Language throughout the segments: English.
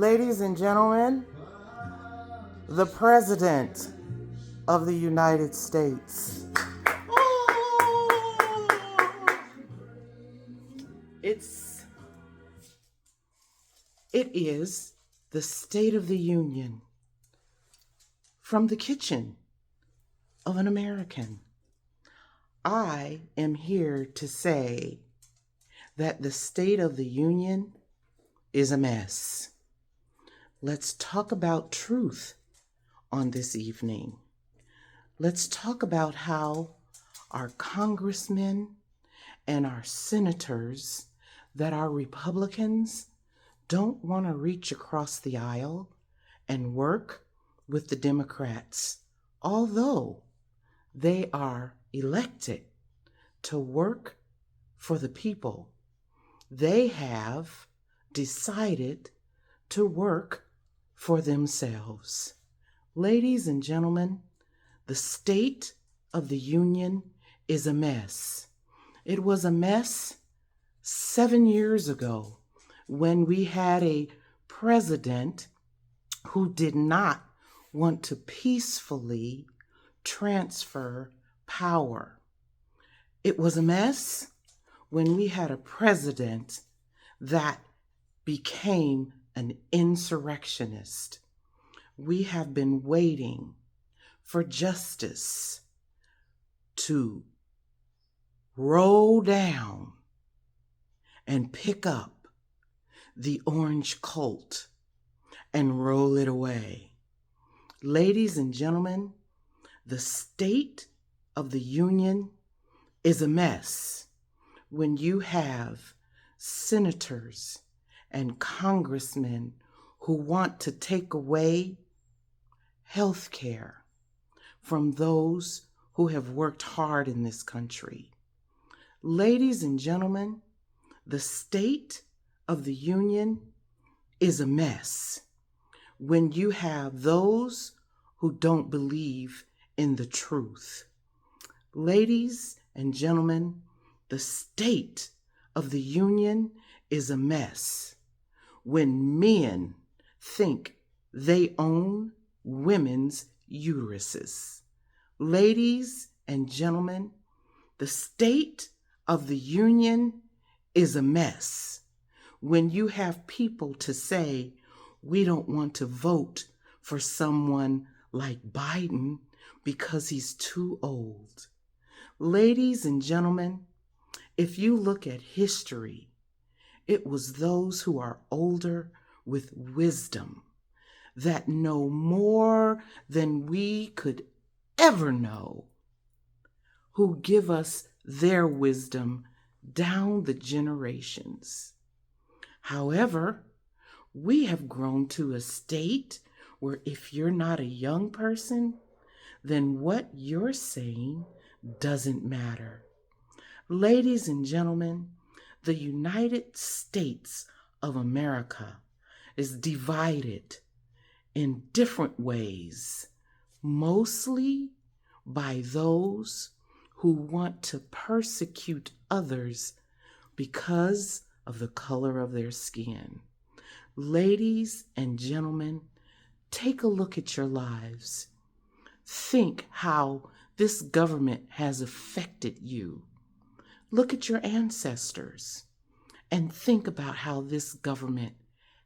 Ladies and gentlemen, the President of the United States. It is the State of the Union from the kitchen of an American. I am here to say that the State of the Union is a mess. Let's talk about truth on this evening. Let's talk about how our congressmen and our senators that are Republicans don't want to reach across the aisle and work with the Democrats, although they are elected to work for the people. They have decided to work for themselves. Ladies and gentlemen, the State of the Union is a mess. It was a mess 7 years ago when we had a president who did not want to peacefully transfer power. It was a mess when we had a president that became an insurrectionist. We have been waiting for justice to roll down and pick up the orange colt and roll it away. Ladies and gentlemen, the State of the Union is a mess when you have senators and congressmen who want to take away health care from those who have worked hard in this country. Ladies and gentlemen, the State of the Union is a mess when you have those who don't believe in the truth. Ladies and gentlemen, the State of the Union is a mess when men think they own women's uteruses. Ladies and gentlemen, the State of the Union is a mess when you have people to say, we don't want to vote for someone like Biden because he's too old. Ladies and gentlemen, if you look at history, it was those who are older with wisdom that know more than we could ever know, who give us their wisdom down the generations. However, we have grown to a state where if you're not a young person, then what you're saying doesn't matter. Ladies and gentlemen, the United States of America is divided in different ways, mostly by those who want to persecute others because of the color of their skin. Ladies and gentlemen, take a look at your lives. Think how this government has affected you. Look at your ancestors and think about how this government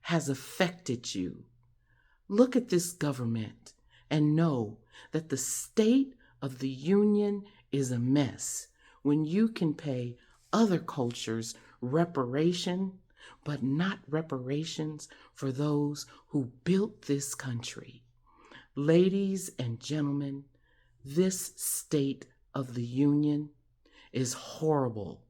has affected you. Look at this government and know that the State of the Union is a mess when you can pay other cultures reparation, but not reparations for those who built this country. Ladies and gentlemen, this State of the Union is horrible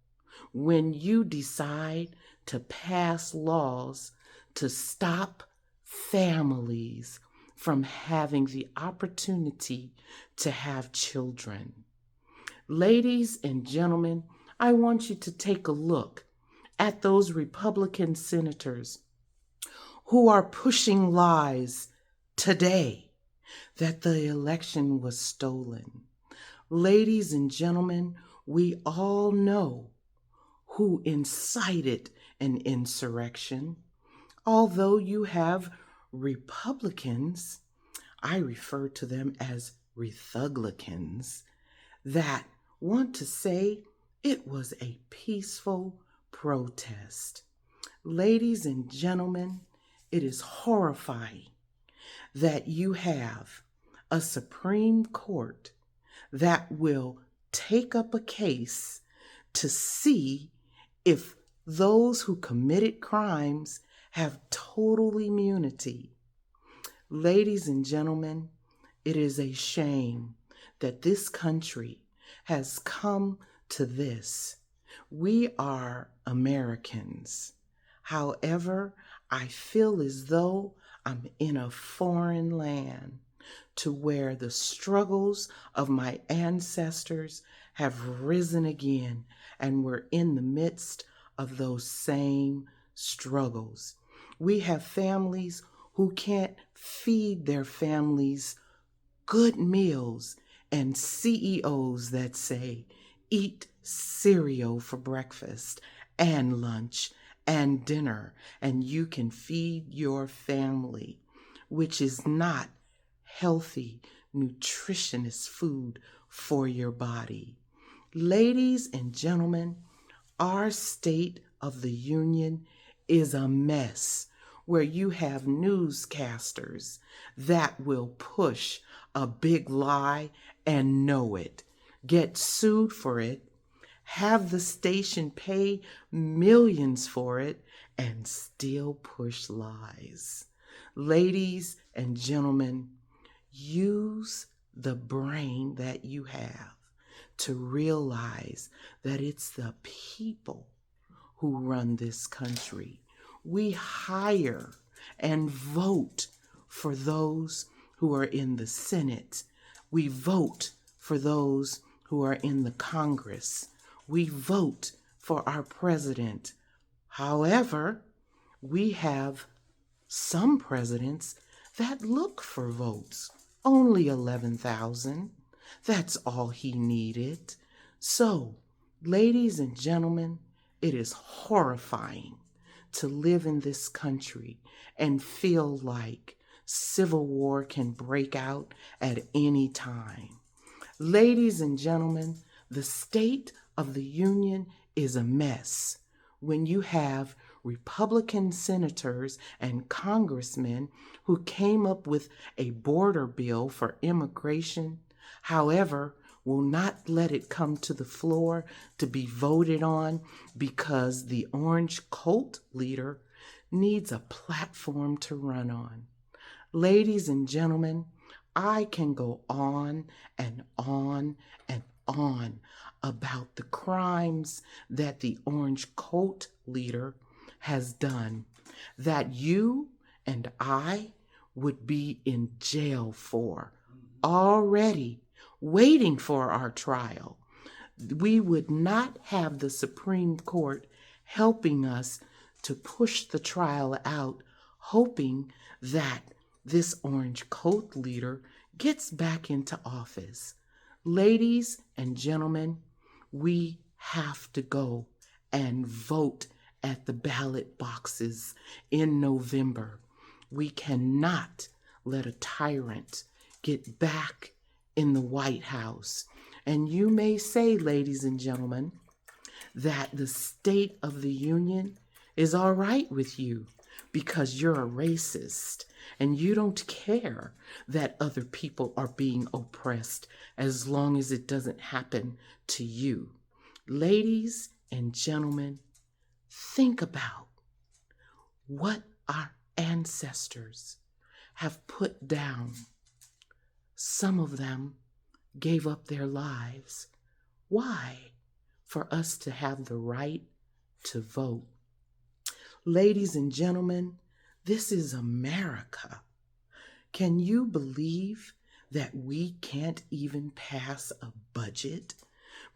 when you decide to pass laws to stop families from having the opportunity to have children. Ladies and gentlemen, I want you to take a look at those Republican senators who are pushing lies today that the election was stolen. Ladies and gentlemen, we all know who incited an insurrection. Although you have Republicans, I refer to them as Rethuglicans, that want to say it was a peaceful protest. Ladies and gentlemen, it is horrifying that you have a Supreme Court that will take up a case to see if those who committed crimes have total immunity. Ladies and gentlemen, it is a shame that this country has come to this. We are Americans. However, I feel as though I'm in a foreign land to where the struggles of my ancestors have risen again, and we're in the midst of those same struggles. We have families who can't feed their families good meals, and CEOs that say, eat cereal for breakfast and lunch and dinner, and you can feed your family, which is not healthy, nutritionist food for your body. Ladies and gentlemen, our State of the Union is a mess where you have newscasters that will push a big lie and know it, get sued for it, have the station pay millions for it, and still push lies. Ladies and gentlemen, use the brain that you have to realize that it's the people who run this country. We hire and vote for those who are in the Senate. We vote for those who are in the Congress. We vote for our president. However, we have some presidents that look for votes. Only 11,000. That's all he needed. So, ladies and gentlemen, it is horrifying to live in this country and feel like civil war can break out at any time. Ladies and gentlemen, the State of the Union is a mess when you have Republican senators and congressmen who came up with a border bill for immigration, however, will not let it come to the floor to be voted on because the orange cult leader needs a platform to run on. Ladies and gentlemen, I can go on and on and on about the crimes that the orange cult leader has done, that you and I would be in jail for, already waiting for our trial. We would not have the Supreme Court helping us to push the trial out, hoping that this orange coat leader gets back into office. Ladies and gentlemen, we have to go and vote at the ballot boxes in November. We cannot let a tyrant get back in the White House. And you may say, ladies and gentlemen, that the State of the Union is all right with you because you're a racist and you don't care that other people are being oppressed as long as it doesn't happen to you. Ladies and gentlemen, think about what our ancestors have put down. Some of them gave up their lives. Why? For us to have the right to vote. Ladies and gentlemen, this is America. Can you believe that we can't even pass a budget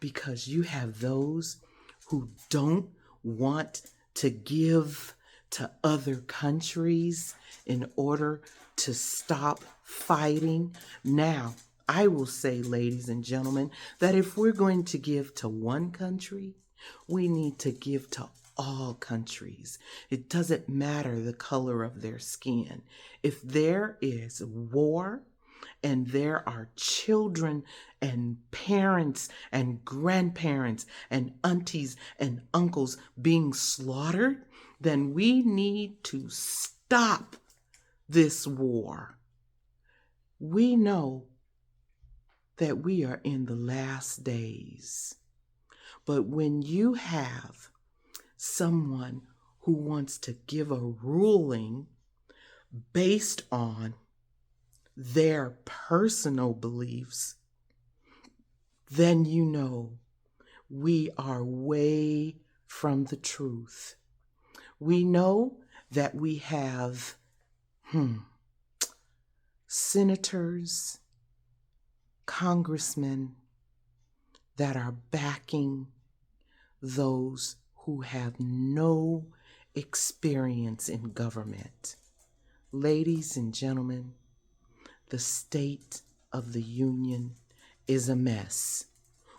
because you have those who don't want to give to other countries in order to stop fighting? Now, I will say, ladies and gentlemen, that if we're going to give to one country, we need to give to all countries. It doesn't matter the color of their skin. If there is war and there are children and parents and grandparents and aunties and uncles being slaughtered, then we need to stop this war. We know that we are in the last days. But when you have someone who wants to give a ruling based on their personal beliefs, then you know we are way from the truth. We know that we have senators, congressmen that are backing those who have no experience in government. Ladies and gentlemen, the State of the Union is a mess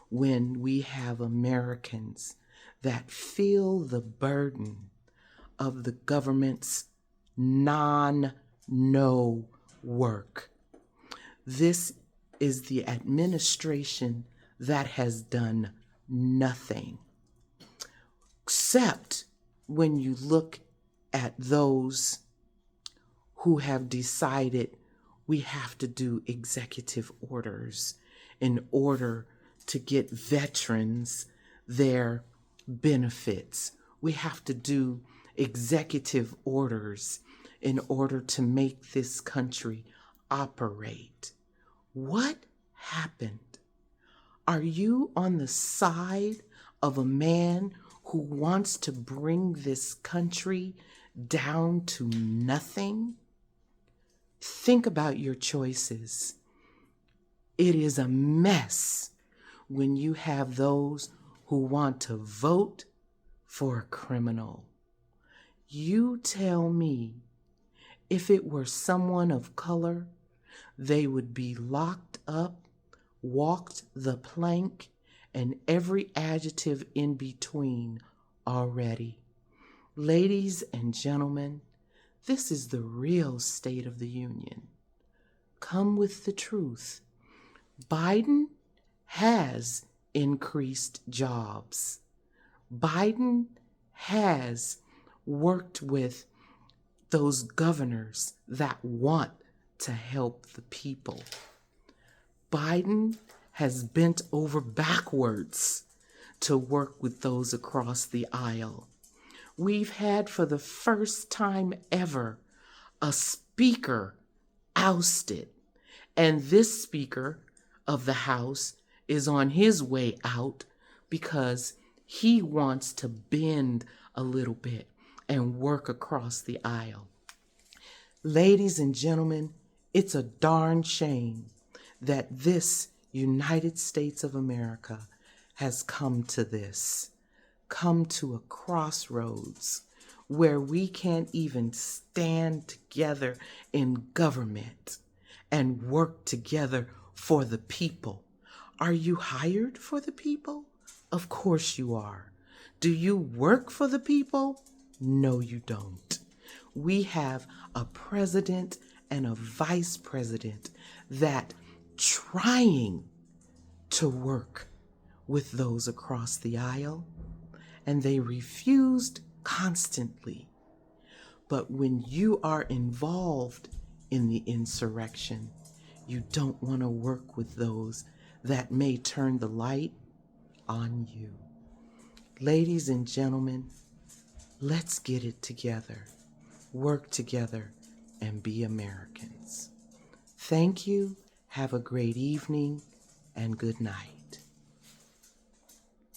when we have Americans that feel the burden of the government's no work. This is the administration that has done nothing, except when you look at those who have decided we have to do executive orders in order to get veterans their benefits. We have to do executive orders in order to make this country operate. What happened? Are you on the side of a man who wants to bring this country down to nothing? Think about your choices. It is a mess when you have those who want to vote for a criminal. You tell me, if it were someone of color, they would be locked up, walked the plank, and every adjective in between already. Ladies and gentlemen, this is the real State of the Union. Come with the truth. Biden has increased jobs. Biden has worked with those governors that want to help the people. Biden has bent over backwards to work with those across the aisle. We've had, for the first time ever, a speaker ousted, and this speaker of the House is on his way out because he wants to bend a little bit and work across the aisle. Ladies and gentlemen, it's a darn shame that this United States of America has come to this, come to a crossroads where we can't even stand together in government and work together for the people. Are you hired for the people? Of course you are. Do you work for the people? No, you don't. We have a president and a vice president that trying to work with those across the aisle, and they refused constantly. But when you are involved in the insurrection, you don't want to work with those that may turn the light on you. Ladies and gentlemen, let's get it together, work together, and be Americans. Thank you. Have a great evening and good night.